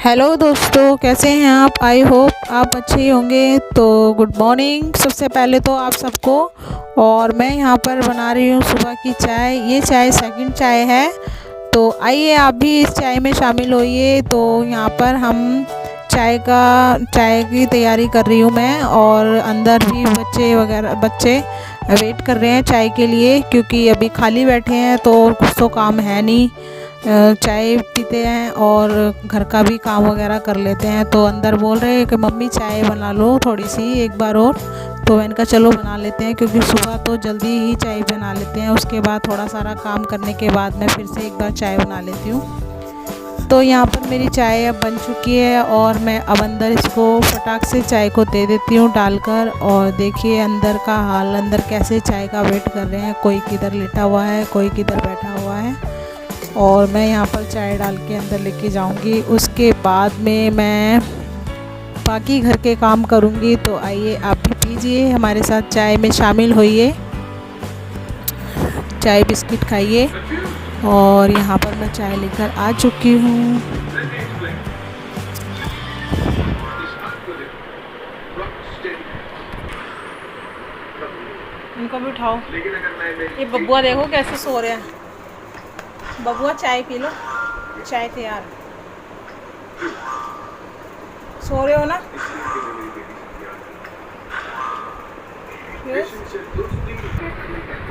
Hello दोस्तों, कैसे हैं आप। आई होप आप अच्छे ही होंगे। तो गुड मॉर्निंग सबसे पहले तो आप सबको। और मैं यहाँ पर बना रही हूँ सुबह की चाय। ये चाय सेकंड चाय है, तो आइए आप भी इस चाय में शामिल होइए। तो यहाँ पर हम चाय की तैयारी कर रही हूँ मैं, और अंदर भी बच्चे वेट कर रहे हैं चाय के लिए, क्योंकि अभी खाली बैठे हैं तो कुछ तो काम है नहीं। चाय पीते हैं और घर का भी काम वगैरह कर लेते हैं। तो अंदर बोल रहे हैं कि मम्मी चाय बना लो थोड़ी सी एक बार और। तो मैंने कहा चलो बना लेते हैं, क्योंकि सुबह तो जल्दी ही चाय बना लेते हैं, उसके बाद थोड़ा सारा काम करने के बाद मैं फिर से एक बार चाय बना लेती हूँ। तो यहाँ पर मेरी चाय अब बन चुकी है, और मैं अब अंदर इसको फटाक से चाय को दे देती हूँ डालकर। और देखिए अंदर का हाल, अंदर कैसे चाय का वेट कर रहे हैं। कोई किधर लेटा हुआ है, कोई किधर बैठा हुआ है। और मैं यहाँ पर चाय डाल के अंदर लेके जाऊँगी, उसके बाद में मैं बाकी घर के काम करूँगी। तो आइए आप भी पीजिए हमारे साथ, चाय में शामिल होइए, चाय बिस्किट खाइए। और यहाँ पर मैं चाय लेकर आ चुकी हूँ। इनको भी उठाओ। ये बबुआ देखो कैसे सो रहे हैं। बबुआ चाय पी लो, चाय तैयार। सो रहे हो ना।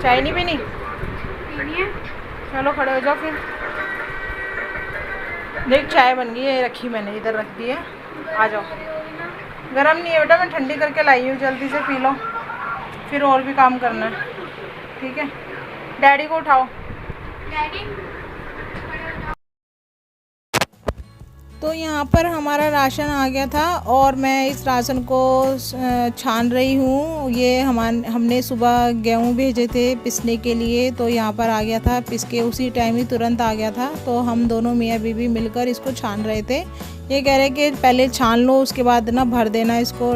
चाय नहीं पीनी? चलो खड़े हो जाओ फिर। देख चाय बन गई है, रखी मैंने इधर रख दी है, आ जाओ। गरम नहीं है बेटा, मैं ठंडी करके लाई हूँ, जल्दी से पी लो, फिर और भी काम करना है, ठीक है। डैडी को उठाओ। डैडी। तो यहाँ पर हमारा राशन आ गया था, और मैं इस राशन को छान रही हूँ। ये हमने सुबह गेहूँ भेजे थे पिसने के लिए, तो यहाँ पर आ गया था, पिस के उसी टाइम ही तुरंत आ गया था। तो हम दोनों मियाँ बीवी मिलकर इसको छान रहे थे। ये कह रहे कि पहले छान लो, उसके बाद ना भर देना इसको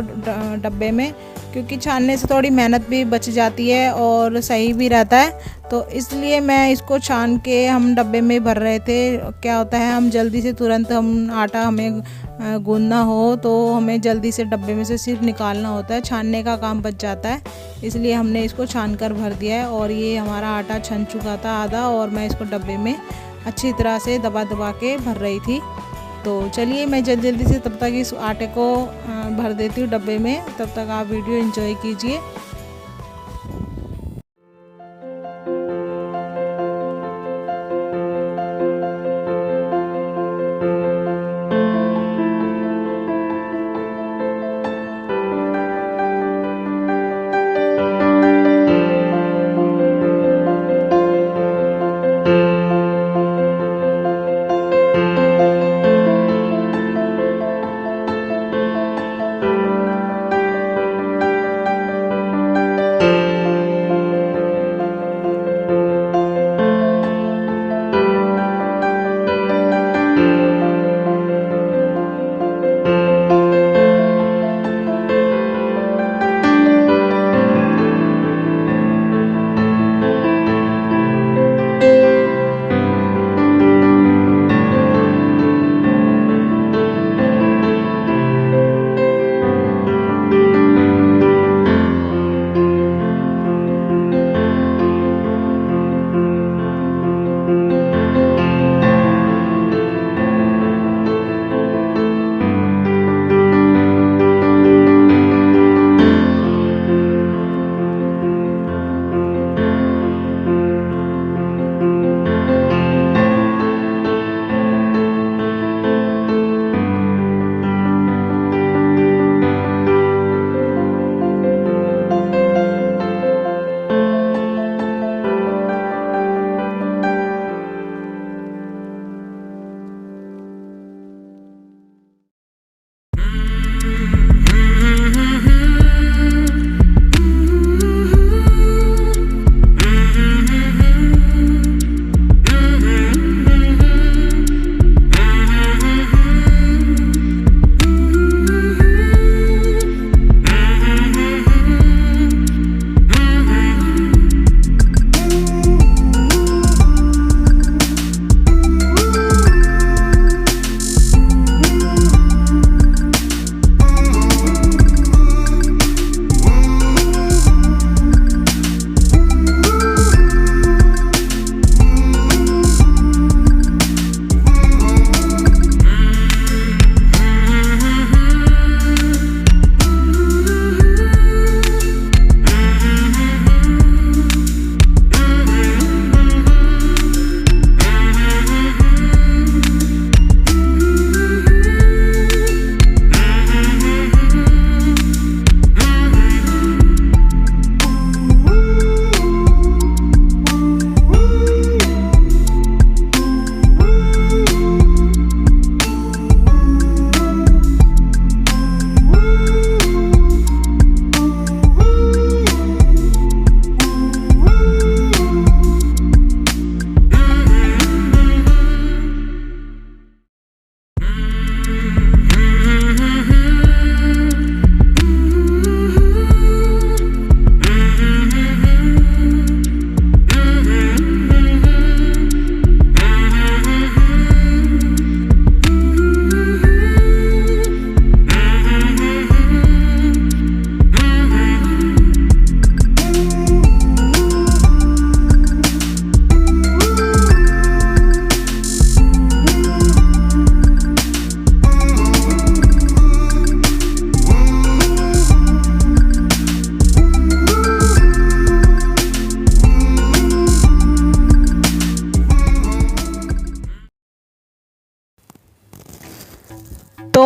डब्बे में, क्योंकि छानने से थोड़ी मेहनत भी बच जाती है और सही भी रहता है। तो इसलिए मैं इसको छान के हम डब्बे में भर रहे थे। क्या होता है, हम जल्दी से तुरंत हम आटा हमें गूंदना हो तो हमें जल्दी से डब्बे में से सिर्फ निकालना होता है, छानने का काम बच जाता है। इसलिए हमने इसको छान कर भर दिया है। और ये हमारा आटा छन चुका था आधा, और मैं इसको डब्बे में अच्छी तरह से दबा दबा के भर रही थी। तो चलिए मैं जल्दी से तब तक इस आटे को भर देती हूँ डब्बे में, तब तक आप वीडियो एंजॉय कीजिए।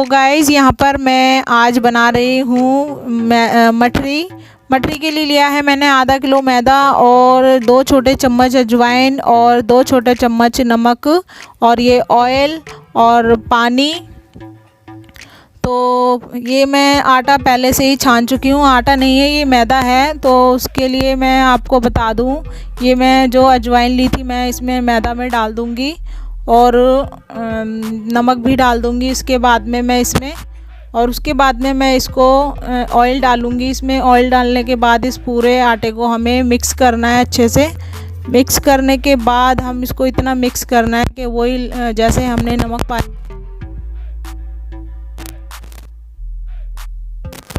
तो गाइज़ यहाँ पर मैं आज बना रही हूँ मठरी के लिए लिया है मैंने आधा किलो मैदा और 2 छोटे चम्मच अजवाइन और 2 छोटे चम्मच नमक और ये ऑयल और पानी। तो ये मैं आटा पहले से ही छान चुकी हूँ, आटा नहीं है ये मैदा है। तो उसके लिए मैं आपको बता दूँ, ये मैं जो अजवाइन ली थी मैं इसमें मैदा में डाल दूँगी और नमक भी डाल दूँगी इसके बाद में मैं इसमें, और उसके बाद में मैं इसको ऑयल डालूँगी। इसमें ऑयल डालने के बाद इस पूरे आटे को हमें मिक्स करना है अच्छे से। मिक्स करने के बाद हम इसको इतना मिक्स करना है कि वही जैसे हमने नमक पाया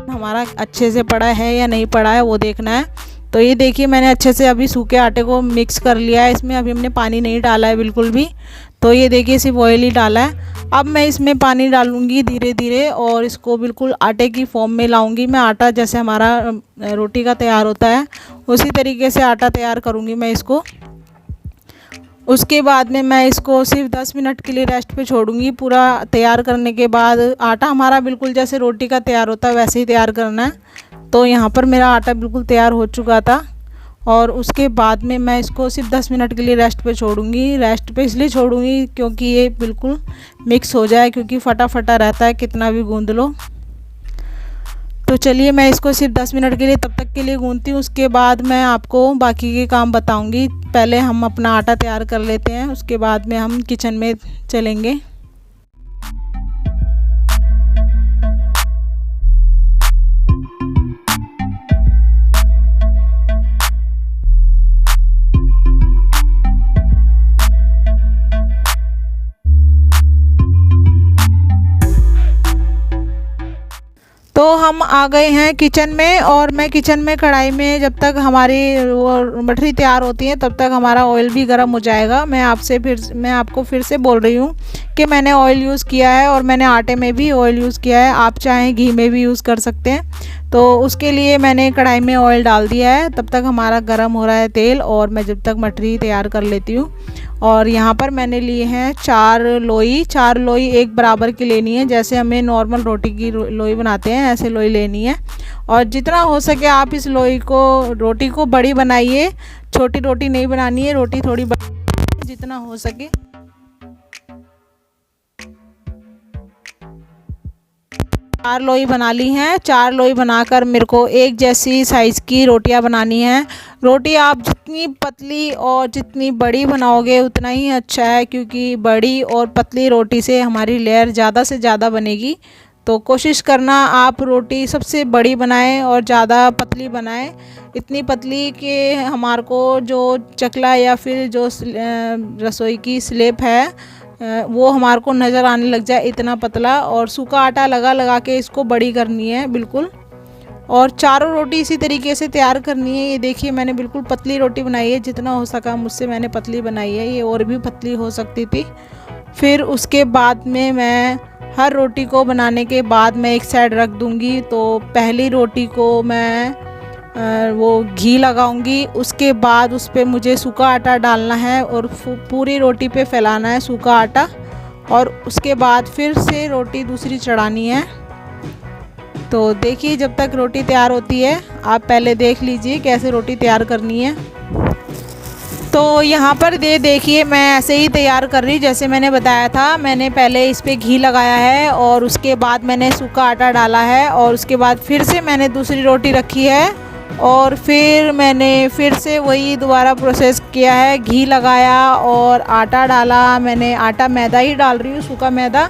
हमारा अच्छे से पड़ा है या नहीं पड़ा है वो देखना है। तो ये देखिए मैंने अच्छे से अभी सूखे आटे को मिक्स कर लिया है, इसमें अभी हमने पानी नहीं डाला है बिल्कुल भी। तो ये देखिए सिर्फ ऑयल ही डाला है। अब मैं इसमें पानी डालूंगी धीरे धीरे और इसको बिल्कुल आटे की फॉर्म में लाऊंगी मैं। आटा जैसे हमारा रोटी का तैयार होता है उसी तरीके से आटा तैयार करूंगी मैं इसको। उसके बाद में मैं इसको सिर्फ 10 मिनट के लिए रेस्ट पे छोड़ूंगी। पूरा तैयार करने के बाद आटा हमारा बिल्कुल जैसे रोटी का तैयार होता है वैसे ही तैयार करना है। तो यहाँ पर मेरा आटा बिल्कुल तैयार हो चुका था और उसके बाद में मैं इसको सिर्फ 10 मिनट के लिए रेस्ट पे छोड़ूंगी। रेस्ट पे इसलिए छोड़ूंगी क्योंकि ये बिल्कुल मिक्स हो जाए, क्योंकि फटा फटा रहता है कितना भी गूंद लो। तो चलिए मैं इसको सिर्फ 10 मिनट के लिए तब तक के लिए गूंथती हूँ, उसके बाद मैं आपको बाकी के काम बताऊँगी। पहले हम अपना आटा तैयार कर लेते हैं, उसके बाद में हम किचन में चलेंगे। तो हम आ गए हैं किचन में और मैं किचन में कढ़ाई में जब तक हमारी वो मठरी तैयार होती है तब तक हमारा ऑयल भी गर्म हो जाएगा। मैं आपको फिर से बोल रही हूँ कि मैंने ऑयल यूज़ किया है और मैंने आटे में भी ऑयल यूज़ किया है, आप चाहें घी में भी यूज़ कर सकते हैं। तो उसके लिए मैंने कढ़ाई में ऑयल डाल दिया है, तब तक हमारा गर्म हो रहा है तेल और मैं जब तक मठरी तैयार कर लेती हूँ। और यहाँ पर मैंने लिए हैं 4 लोई एक बराबर की लेनी है, जैसे हमें नॉर्मल रोटी की लोई बनाते हैं ऐसे लोई लेनी है। और जितना हो सके आप इस रोटी को बड़ी बनाइए, छोटी रोटी नहीं बनानी है, रोटी थोड़ी बड़ी जितना हो सके। 4 लोई बना ली हैं। 4 लोई बनाकर मेरे को एक जैसी साइज़ की रोटियां बनानी हैं। रोटी आप जितनी पतली और जितनी बड़ी बनाओगे उतना ही अच्छा है, क्योंकि बड़ी और पतली रोटी से हमारी लेयर ज़्यादा से ज़्यादा बनेगी। तो कोशिश करना आप रोटी सबसे बड़ी बनाएं और ज़्यादा पतली बनाएं, इतनी पतली कि हमारे को जो चकला या फिर जो रसोई की स्लेब है वो हमारे को नज़र आने लग जाए, इतना पतला। और सूखा आटा लगा के इसको बड़ी करनी है बिल्कुल। और चारों रोटी इसी तरीके से तैयार करनी है। ये देखिए मैंने बिल्कुल पतली रोटी बनाई है, जितना हो सका मुझसे मैंने पतली बनाई है, ये और भी पतली हो सकती थी। फिर उसके बाद में मैं हर रोटी को बनाने के बाद मैं एक साइड रख दूँगी। तो पहली रोटी को मैं वो घी लगाऊंगी, उसके बाद उस पर मुझे सूखा आटा डालना है और पूरी रोटी पे फैलाना है सूखा आटा। और उसके बाद फिर से रोटी दूसरी चढ़ानी है। तो देखिए जब तक रोटी तैयार होती है आप पहले देख लीजिए कैसे रोटी तैयार करनी है। तो यहाँ पर देखिए मैं ऐसे ही तैयार कर रही जैसे मैंने बताया था। मैंने पहले इस पर घी लगाया है और उसके बाद मैंने सूखा आटा डाला है और उसके बाद फिर से मैंने दूसरी रोटी रखी है और फिर मैंने फिर से वही दोबारा प्रोसेस किया है। घी लगाया और आटा डाला। मैंने आटा मैदा ही डाल रही हूँ, सूखा मैदा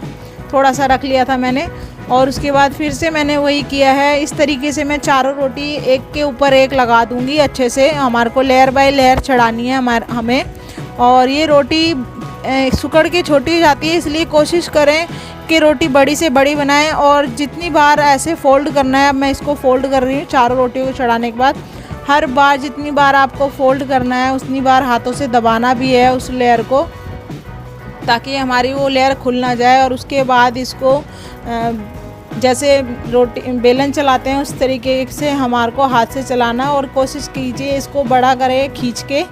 थोड़ा सा रख लिया था मैंने। और उसके बाद फिर से मैंने वही किया है। इस तरीके से मैं चारों रोटी एक के ऊपर एक लगा दूँगी अच्छे से। हमारे को लेयर बाय लेयर चढ़ानी है हमें। और ये रोटी सिकुड़ के छोटी हो जाती है, इसलिए कोशिश करें कि रोटी बड़ी से बड़ी बनाएं। और जितनी बार ऐसे फ़ोल्ड करना है, अब मैं इसको फ़ोल्ड कर रही हूँ चारों रोटियों को चढ़ाने के बाद। हर बार जितनी बार आपको फ़ोल्ड करना है उतनी बार हाथों से दबाना भी है उस लेयर को, ताकि हमारी वो लेयर खुल ना जाए। और उसके बाद इसको जैसे रोटी बेलन चलाते हैं उस तरीके से हमारे को हाथ से चलाना। और कोशिश कीजिए इसको बड़ा करें खींच के,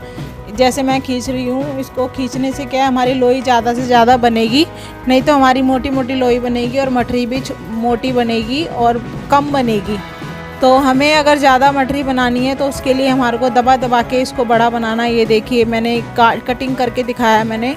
जैसे मैं खींच रही हूँ, इसको खींचने से क्या है हमारी लोई ज़्यादा से ज़्यादा बनेगी, नहीं तो हमारी मोटी मोटी लोई बनेगी और मठरी भी मोटी बनेगी और कम बनेगी। तो हमें अगर ज़्यादा मठरी बनानी है तो उसके लिए हमारे को दबा दबा के इसको बड़ा बनाना। ये देखिए मैंने कटिंग करके दिखाया मैंने,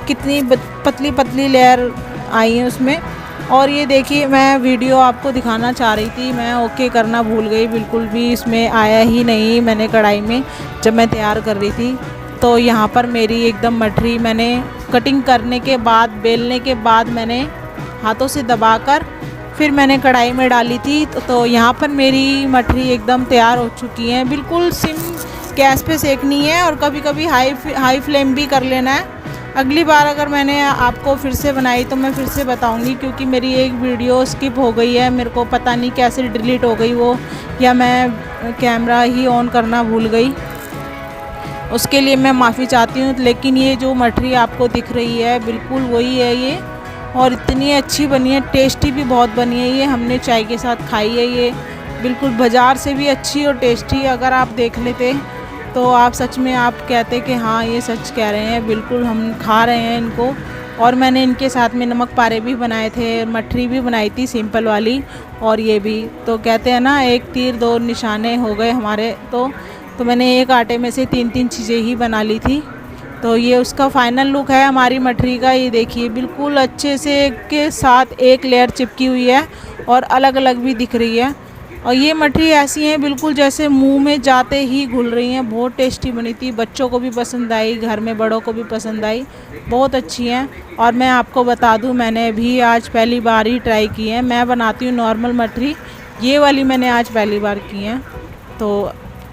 कितनी पतली पतली लेयर आई है उसमें। और ये देखिए मैं वीडियो आपको दिखाना चाह रही थी, मैं ओके करना भूल गई, बिल्कुल भी इसमें आया ही नहीं मैंने कढ़ाई में जब मैं तैयार कर रही थी। तो यहाँ पर मेरी एकदम मठरी मैंने कटिंग करने के बाद, बेलने के बाद मैंने हाथों से दबाकर फिर मैंने कढ़ाई में डाली थी। तो यहाँ पर मेरी मठरी एकदम तैयार हो चुकी है। बिल्कुल सिम गैस पे सेकनी है और कभी कभी हाई फ्लेम भी कर लेना है। अगली बार अगर मैंने आपको फिर से बनाई तो मैं फिर से बताऊंगी, क्योंकि मेरी एक वीडियो स्किप हो गई है, मेरे को पता नहीं कैसे डिलीट हो गई वो, या मैं कैमरा ही ऑन करना भूल गई, उसके लिए मैं माफ़ी चाहती हूँ। लेकिन ये जो मठरी आपको दिख रही है बिल्कुल वही है ये, और इतनी अच्छी बनी है, टेस्टी भी बहुत बनी है। ये हमने चाय के साथ खाई है, ये बिल्कुल बाज़ार से भी अच्छी और टेस्टी। अगर आप देख लेते तो आप सच में आप कहते कि हाँ ये सच कह रहे हैं, बिल्कुल हम खा रहे हैं इनको। और मैंने इनके साथ में नमक पारे भी बनाए थे, मठरी भी बनाई थी सिंपल वाली, और ये भी। तो कहते हैं ना एक तीर दो निशाने हो गए हमारे। तो मैंने एक आटे में से 3-3 चीज़ें ही बना ली थी। तो ये उसका फाइनल लुक है हमारी मठरी का। ये देखिए बिल्कुल अच्छे से एक के साथ एक लेयर चिपकी हुई है और अलग अलग भी दिख रही है। और ये मठरी ऐसी हैं बिल्कुल जैसे मुंह में जाते ही घुल रही हैं। बहुत टेस्टी बनी थी, बच्चों को भी पसंद आई, घर में बड़ों को भी पसंद आई, बहुत अच्छी हैं। और मैं आपको बता दूं मैंने भी आज पहली बार ही ट्राई की है। मैं बनाती हूँ नॉर्मल मठरी, ये वाली मैंने आज पहली बार की है। तो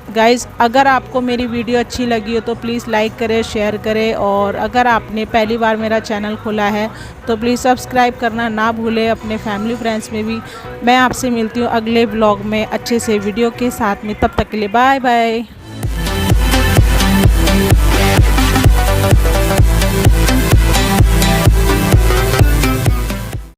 गाइज़ अगर आपको मेरी वीडियो अच्छी लगी हो तो प्लीज़ लाइक करें, शेयर करें, और अगर आपने पहली बार मेरा चैनल खोला है तो प्लीज़ सब्सक्राइब करना ना भूलें अपने फैमिली फ्रेंड्स में भी। मैं आपसे मिलती हूँ अगले ब्लॉग में अच्छे से वीडियो के साथ में, तब तक के लिए बाय बाय।